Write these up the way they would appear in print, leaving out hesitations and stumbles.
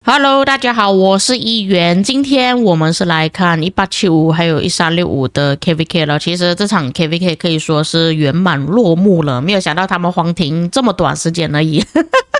Hello， 大家好，我是议员。今天我们是来看1875还有1365的 KVK 了。其实这场 KVK 可以说是圆满落幕了，没有想到他们黄庭这么短时间而已。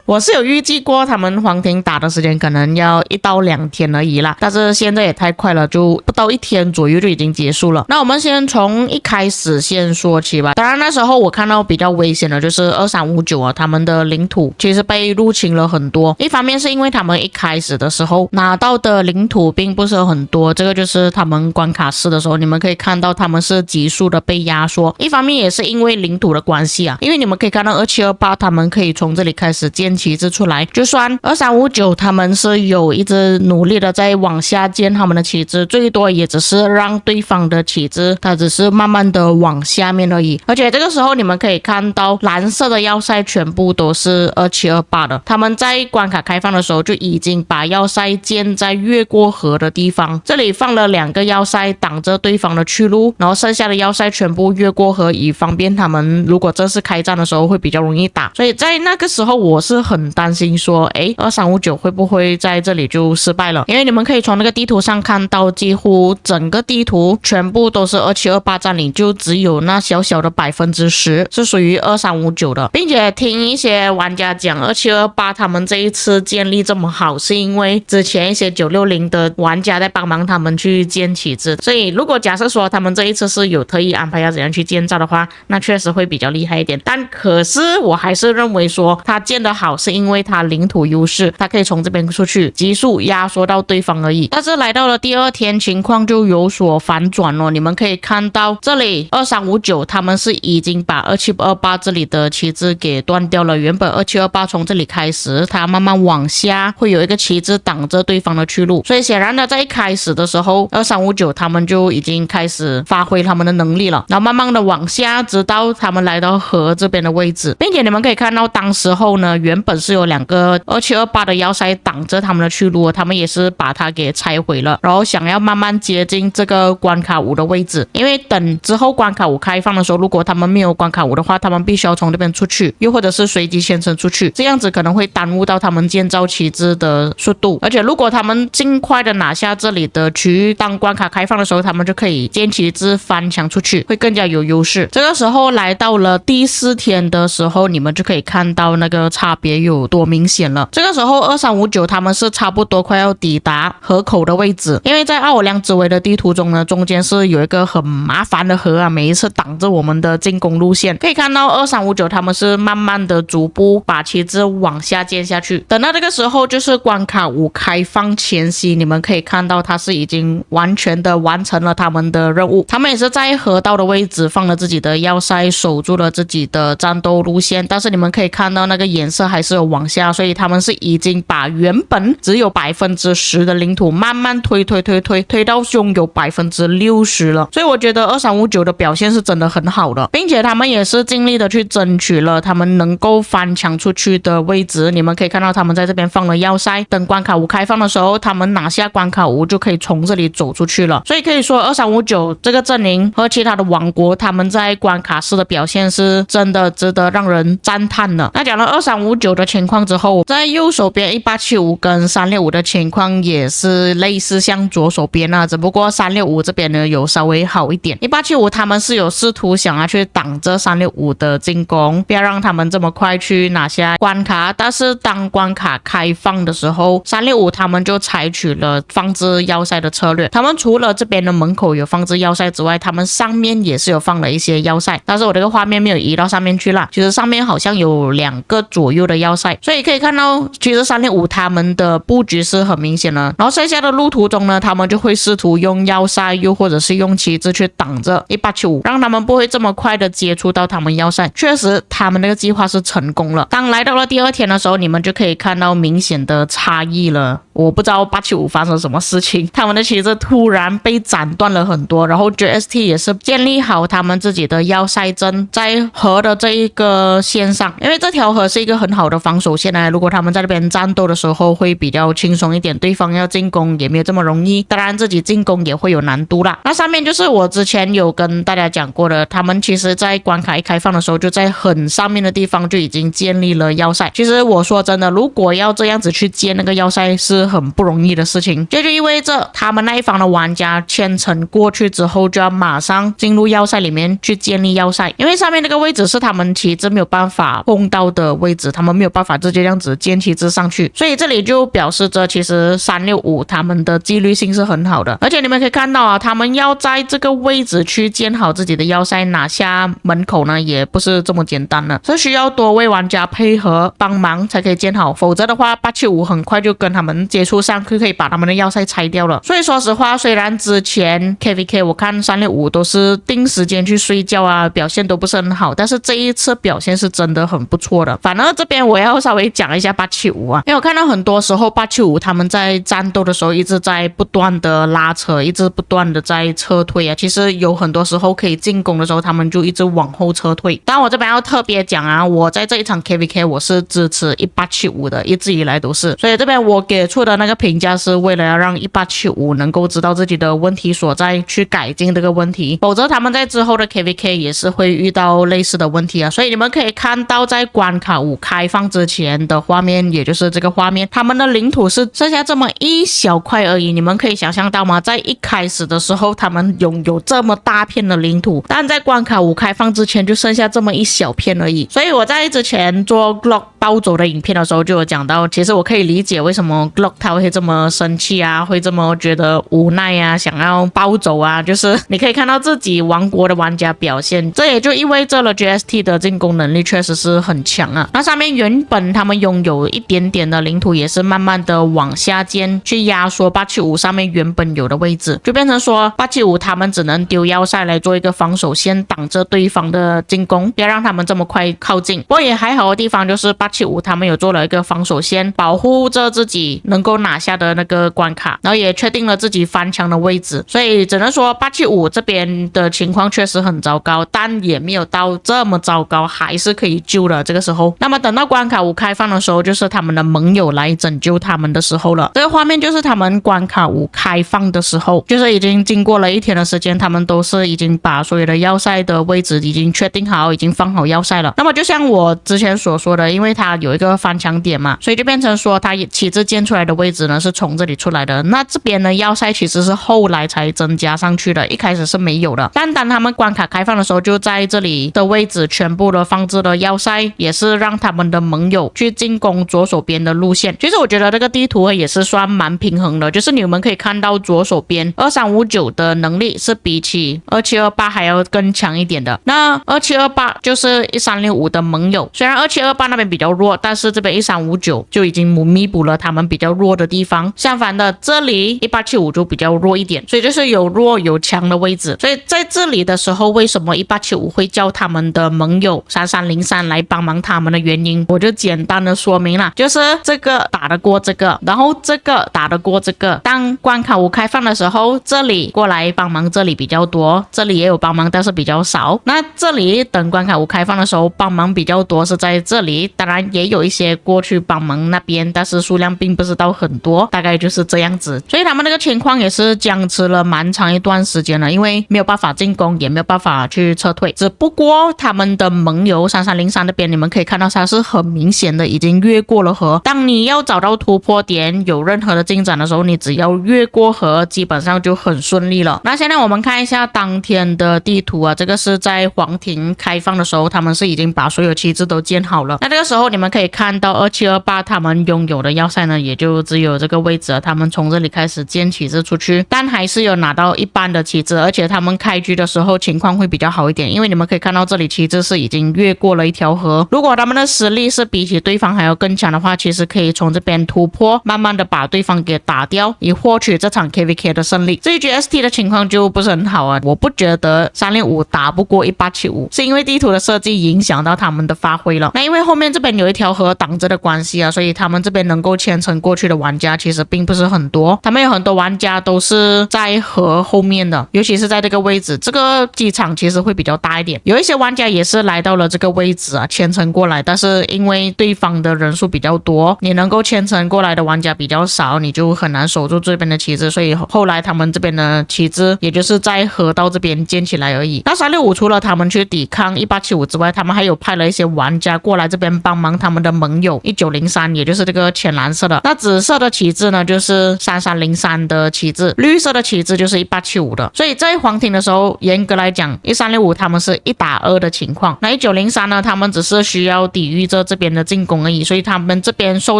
我是有预计过他们黄庭打的时间可能要1到2天而已啦，但是现在也太快了，就不到1天左右就已经结束了。那我们先从一开始先说起吧。当然那时候我看到比较危险的就是2359啊，他们的领土其实被入侵了很多。一方面是因为他们一开始的时候拿到的领土并不是很多，这个就是他们关卡4的时候你们可以看到他们是急速的被压缩。一方面也是因为领土的关系啊，因为你们可以看到2728他们可以从这里开始建旗帜出来，就算2359他们是有一直努力的在往下建他们的旗帜，最多也只是让对方的旗帜它只是慢慢的往下面而已。而且这个时候你们可以看到蓝色的要塞全部都是2728的，他们在关卡开放的时候就已经把要塞建在越过河的地方，这里放了2个要塞挡着对方的去路，然后剩下的要塞全部越过河，以方便他们如果正式开战的时候会比较容易打。所以在那个时候我是很担心说2359会不会在这里就失败了，因为你们可以从那个地图上看到几乎整个地图全部都是2728占领，就只有那小小的10%是属于2359的。并且听一些玩家讲2728他们这一次建立这么好是因为之前一些960的玩家在帮忙他们去建旗帜，所以如果假设说他们这一次是有特意安排要怎样去建造的话，那确实会比较厉害一点。但可是我还是认为说他建得好是因为他领土优势，他可以从这边出去急速压缩到对方而已。但是来到了第2天情况就有所反转了，你们可以看到这里2359他们是已经把2728这里的旗帜给断掉了。原本2728从这里开始他慢慢往下会有一个旗帜挡着对方的去路，所以显然的在一开始的时候2359他们就已经开始发挥他们的能力了，然后慢慢的往下直到他们来到河这边的位置。并且你们可以看到当时候呢原本是有2个2728的要塞挡着他们的去路，他们也是把它给拆毁了，然后想要慢慢接近这个关卡5的位置。因为等之后关卡5开放的时候，如果他们没有关卡5的话，他们必须要从这边出去，又或者是随机牵程出去，这样子可能会耽误到他们建造旗帜的速度。而且如果他们尽快的拿下这里的区域，当关卡开放的时候他们就可以建旗帜翻墙出去，会更加有优势。这个时候来到了第4天的时候，你们就可以看到那个差别有多明显了。这个时候2359他们是差不多快要抵达河口的位置，因为在奥尔良之围的地图中呢，中间是有一个很麻烦的河啊，每一次挡着我们的进攻路线。可以看到2359他们是慢慢的逐步把旗帜往下建下去。等到这个时候就是关卡5开放前夕，你们可以看到他是已经完全的完成了他们的任务。他们也是在河道的位置放了自己的要塞，守住了自己的战斗路线，但是你们可以看到那个颜色还是有往下，所以他们是已经把原本只有10%的领土慢慢推到拥有60%了。所以我觉得2359的表现是真的很好的，并且他们也是尽力的去争取了他们能够翻墙出去的位置。你们可以看到他们在这边放了要塞，等关卡5开放的时候，他们拿下关卡5就可以从这里走出去了。所以可以说2359这个阵营和其他的王国他们在关卡4的表现是真的值得让人赞叹的。那讲了2359的情况之后，在右手边1875跟365的情况也是类似像左手边啊，只不过365这边呢有稍微好一点。1875他们是有试图想要去挡着365的进攻，不要让他们这么快去拿下关卡，但是当关卡开放的时候365他们就采取了放置要塞的策略。他们除了这边的门口有放置要塞之外，他们上面也是有放了一些要塞，但是我这个画面没有移到上面去啦，其实上面好像有2个左右的要塞，所以可以看到其实365他们的布局是很明显的。然后剩下的路途中呢，他们就会试图用要塞又或者是用旗帜去挡着1875，让他们不会这么快的接触到他们要塞。确实他们那个计划是成功了。当来到了第2天的时候，你们就可以看到明显的差异了。我不知道875发生什么事情，他们的旗帜突然被斩断了很多，然后 JST 也是建立好他们自己的要塞阵在河的这一个线上，因为这条河是一个很好好的防守线呢，如果他们在那边战斗的时候会比较轻松一点，对方要进攻也没有这么容易，当然自己进攻也会有难度啦。那上面就是我之前有跟大家讲过的，他们其实在关卡一开放的时候就在很上面的地方就已经建立了要塞。其实我说真的，如果要这样子去建那个要塞是很不容易的事情，这就意味着他们那一方的玩家千层过去之后就要马上进入要塞里面去建立要塞，因为上面那个位置是他们旗帜没有办法碰到的位置，他们没有办法直接这样子建旗帜上去，所以这里就表示着其实365他们的纪律性是很好的。而且你们可以看到啊，他们要在这个位置去建好自己的要塞，拿下门口呢也不是这么简单的，是需要多位玩家配合帮忙才可以建好，否则的话875很快就跟他们接触上去，可以把他们的要塞拆掉了。所以说实话，虽然之前 KVK 我看365都是定时间去睡觉啊，表现都不是很好，但是这一次表现是真的很不错的。反而这边我要稍微讲一下875啊，因为我看到很多时候875他们在战斗的时候一直在不断的拉扯，一直不断的在撤退啊，其实有很多时候可以进攻的时候他们就一直往后撤退。当然我这边要特别讲啊，我在这一场 KVK 我是支持1875的，一直以来都是，所以这边我给出的那个评价是为了要让1875能够知道自己的问题所在，去改进这个问题，否则他们在之后的 KVK 也是会遇到类似的问题啊。所以你们可以看到在关卡5开放之前的画面，也就是这个画面，他们的领土是剩下这么一小块而已，你们可以想象到吗？在一开始的时候他们拥有这么大片的领土，但在关卡5开放之前就剩下这么一小片而已。所以我在之前做 Glock 暴走的影片的时候就有讲到，其实我可以理解为什么 Glock 他会这么生气啊，会这么觉得无奈啊，想要暴走啊，就是你可以看到自己王国的玩家表现，这也就意味着了 GST 的进攻能力确实是很强啊。那上面原本他们拥有一点点的领土，也是慢慢的往下建，去压缩875上面原本有的位置，就变成说875他们只能丢要塞来做一个防守线，挡着对方的进攻，不要让他们这么快靠近。不过也还好的地方就是875他们有做了一个防守线，保护着自己能够拿下的那个关卡，然后也确定了自己翻墙的位置，所以只能说875这边的情况确实很糟糕，但也没有到这么糟糕，还是可以救的这个时候。那么等到关卡5开放的时候，就是他们的盟友来拯救他们的时候了。这个画面就是他们关卡5开放的时候，就是已经经过了1天的时间，他们都是已经把所有的要塞的位置已经确定好，已经放好要塞了。那么就像我之前所说的，因为它有一个翻墙点嘛，所以就变成说它旗帜建出来的位置呢是从这里出来的。那这边呢要塞其实是后来才增加上去的，一开始是没有的。但当他们关卡开放的时候，就在这里的位置全部的放置了要塞，也是让他们的盟友去进攻左手边的路线。其实我觉得这个地图也是算蛮平衡的，就是你们可以看到左手边2359的能力是比起2728还要更强一点的。那2728就是1365的盟友，虽然2728那边比较弱，但是这边1359就已经弥补了他们比较弱的地方。相反的，这里1875就比较弱一点，所以就是有弱有强的位置。所以在这里的时候，为什么1875会叫他们的盟友3303来帮忙他们的原因，我就简单的说明了，就是这个打得过这个，然后这个打得过这个。当关卡5开放的时候，这里过来帮忙，这里比较多，这里也有帮忙，但是比较少。那这里等关卡5开放的时候，帮忙比较多是在这里，当然也有一些过去帮忙那边，但是数量并不是到很多，大概就是这样子。所以他们那个情况也是僵持了蛮长一段时间了，因为没有办法进攻，也没有办法去撤退。只不过他们的盟友3303那边，你们可以看到它是很明显的已经越过了河。当你要找到突破点，有任何的进展的时候，你只要越过河，基本上就很顺利了。那现在我们看一下当天的地图啊，这个是在皇庭开放的时候，他们是已经把所有旗帜都建好了。那这个时候你们可以看到2728他们拥有的要塞呢，也就只有这个位置了。他们从这里开始建旗帜出去，但还是有拿到一半的旗帜，而且他们开局的时候情况会比较好一点，因为你们可以看到这里旗帜是已经越过了一条河。如果他们的实力是比起对方还要更强的话，其实可以从这边突破，慢慢的把对方给打掉，以获取这场 KVK 的胜利。至于 GST 的情况就不是很好啊，我不觉得365打不过1875，是因为地图的设计影响到他们的发挥了。那因为后面这边边有一条河挡着的关系啊，所以他们这边能够牵程过去的玩家其实并不是很多。他们有很多玩家都是在河后面的，尤其是在这个位置，这个机场其实会比较大一点。有一些玩家也是来到了这个位置啊，牵程过来，但是因为对方的人数比较多，你能够牵程过来的玩家比较少，你就很难守住这边的旗帜，所以后来他们这边的旗帜也就是在河道这边建起来而已。那365除了他们去抵抗1875之外，他们还有派了一些玩家过来这边帮忙他们的盟友1903，也就是这个浅蓝色的。那紫色的旗帜呢就是3303的旗帜，绿色的旗帜就是1875的。所以在黄庭的时候，严格来讲1365他们是1打2的情况，那1903呢他们只是需要抵御着这边的进攻而已，所以他们这边受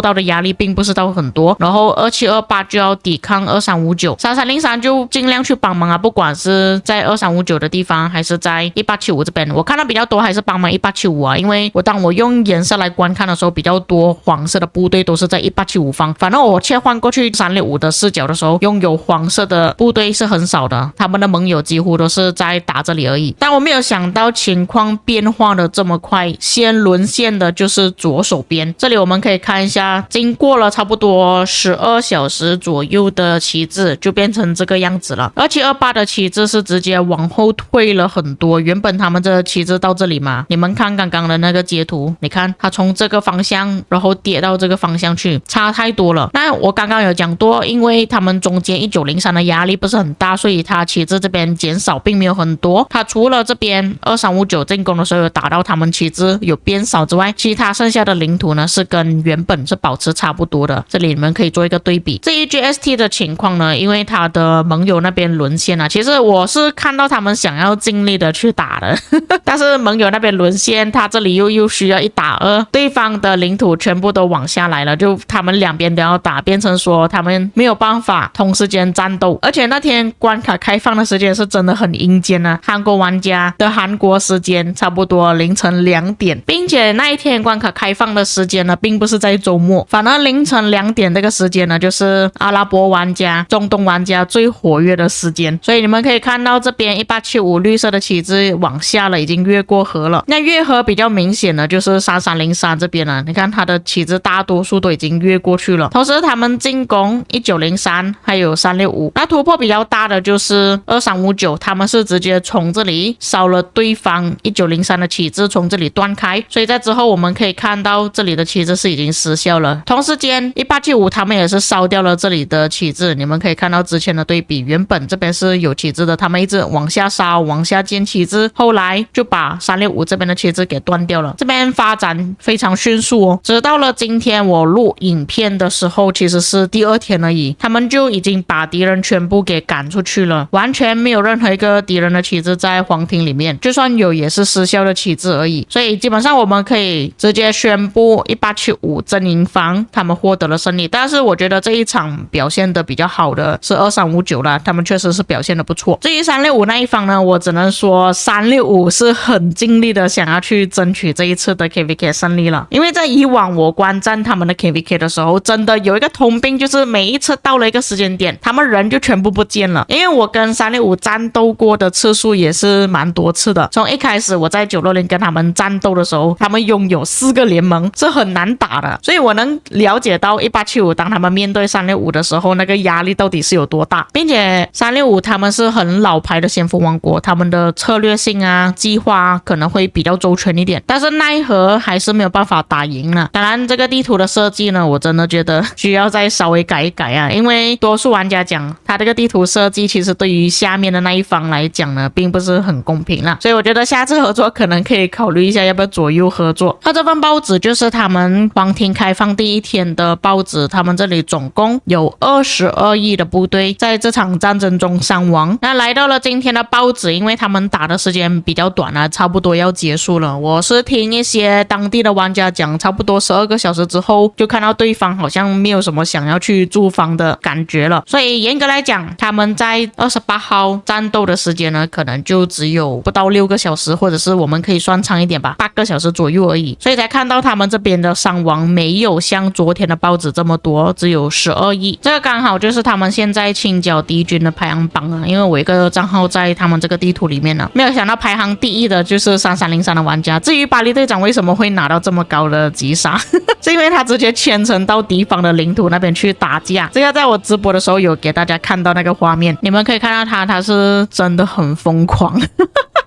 到的压力并不是到很多。然后2728就要抵抗2359，3303就尽量去帮忙啊，不管是在2359的地方还是在1875这边，我看到比较多还是帮忙1875啊，因为当我用颜色来观看的时候，比较多黄色的部队都是在1875方，反正我切换过去365的视角的时候，拥有黄色的部队是很少的，他们的盟友几乎都是在打这里而已。但我没有想到情况变化的这么快，先沦陷的就是左手边，这里我们可以看一下，经过了差不多12小时左右的旗帜就变成这个样子了。2728的旗帜是直接往后退了很多，原本他们这旗帜到这里嘛，你们看刚刚的那个截图，你看它从这个方向然后跌到这个方向去，差太多了。那我刚刚有讲多，因为他们中间1903的压力不是很大，所以它旗帜这边减少并没有很多。它除了这边2359进攻的时候有打到他们旗帜有变少之外，其他剩下的领土呢是跟原本是保持差不多的。这里你们可以做一个对比。至于 GST 的情况呢，因为他的盟友那边沦陷啊，其实我是看到他们想要尽力的去打的但是盟友那边沦陷，他这里又需要1打2，对方的领土全部都往下来了，就他们两边都要打，变成说他们没有办法同时间战斗。而且那天关卡开放的时间是真的很阴间啊，韩国玩家的韩国时间差不多凌晨2点，并且那一天关卡开放的时间呢并不是在周末，反而凌晨2点这个时间呢就是阿拉伯玩家、中东玩家最活跃的时间。所以你们可以看到这边1875绿色的旗帜往下了，已经越过河了。那越河比较明显的就是3303这边了，你看它的旗帜大多数都已经越过去了。同时他们进攻1903还有365，那突破比较大的就是2359，他们是直接从这里烧了对方1903的旗帜，从这里断开，所以在之后我们可以看到这里的旗帜是已经失效了。同时间1875他们也是烧掉了这里的旗帜，你们可以看到之前的对比，原本这边是有旗帜的，他们一直往下烧往下建旗帜，后来就把365这边的旗帜给断掉了。这边发展非常迅速哦，直到了今天我录影片的时候其实是第2天而已，他们就已经把敌人全部给赶出去了，完全没有任何一个敌人的旗帜在黄庭里面，就算有也是失效的旗帜而已。所以基本上我们可以直接宣布1875阵营方他们获得了胜利。但是我觉得这一场表现的比较好的是2359啦，他们确实是表现的不错。至于365那一方呢，我只能说365是很尽力的想要去争取这一次的 KVK 胜利了，因为在以往我观战他们的 KVK 的时候，真的有一个通病，就是每一次到了一个时间点他们人就全部不见了。因为我跟365战斗过的次数也是蛮多次的，从一开始我在960跟他们战斗的时候，他们拥有4个联盟是很难打的，所以我能了解到1875当他们面对365的时候那个压力到底是有多大。并且365他们是很老牌的先锋王国，他们的策略性啊计划啊可能会比较周全一点，但是奈何还是没有办法打赢了。当然这个地图的设计呢，我真的觉得需要再稍微改一改啊，因为多数玩家讲他这个地图设计其实对于下面的那一方来讲呢并不是很公平啦，所以我觉得下次合作可能可以考虑一下要不要左右合作。那这份报纸就是他们黄庭开放第1天的报纸，他们这里总共有22亿的部队在这场战争中伤亡。那来到了今天的报纸，因为他们打的时间比较短啊，差不多要结束了，我是听一些当地的玩家讲，差不多12个小时之后就看到对方好像没有什么想要去驻防的感觉了，所以严格来讲他们在28号战斗的时间呢可能就只有不到6个小时，或者是我们可以算长一点吧，8个小时左右而已，所以才看到他们这边的伤亡没有像昨天的报纸这么多，只有12亿。这个刚好就是他们现在清剿敌军的排行榜啊，因为我一个账号在他们这个地图里面呢，没有想到排行第1的就是3303的玩家。至于巴黎队长为什么会拿到这么高的击杀，是因为他直接牵程到敌方的领土那边去打架。这个在我直播的时候有给大家看到那个画面，你们可以看到他是真的很疯狂。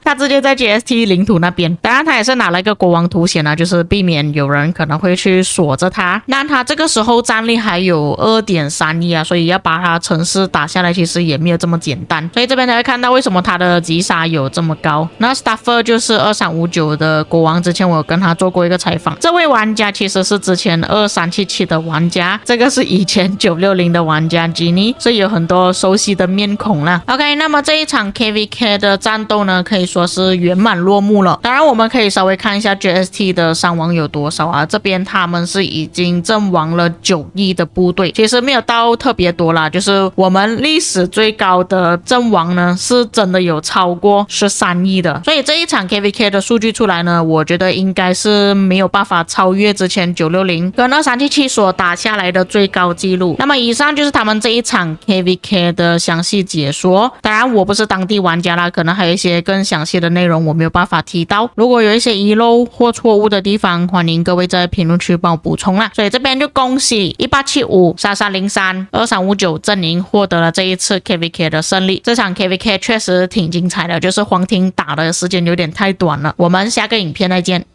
他直接在 GST 领土那边，当然他也是拿了一个国王图显啊，就是避免有人可能会去锁着他。那他这个时候战力还有 2.3 亿啊，所以要把他城市打下来其实也没有这么简单。所以这边才会看到为什么他的击杀有这么高。那 Staffer 就是2359的国王，之前我有跟他做过一个采访，这位玩家其实是之前2377的玩家，这个是以前960的玩家 Ginny， 所以有很多熟悉的面孔啦。OK， 那么这一场 KVK 的战斗呢，可以说是圆满落幕了。当然我们可以稍微看一下 GST 的伤亡有多少啊，这边他们是已经阵亡了9亿的部队，其实没有到特别多啦，就是我们历史最高的阵亡呢是真的有超过13亿的，所以这一场 KVK 的数据出来呢，我觉得应该是没有办法超越之前960跟2377所打下来的最高纪录。那么以上就是他们这一场 KVK 的详细解说，当然我不是当地玩家啦，可能还有一些更详细的内容我没有办法提到，如果有一些遗漏或错误的地方，欢迎各位在评论区帮我补充啦。所以这边就恭喜1875、3303、2359阵营获得了这一次 KVK 的胜利。这场 KVK 确实挺精彩的，就是黄庭打的时间有点太短了。我们下个影片再见。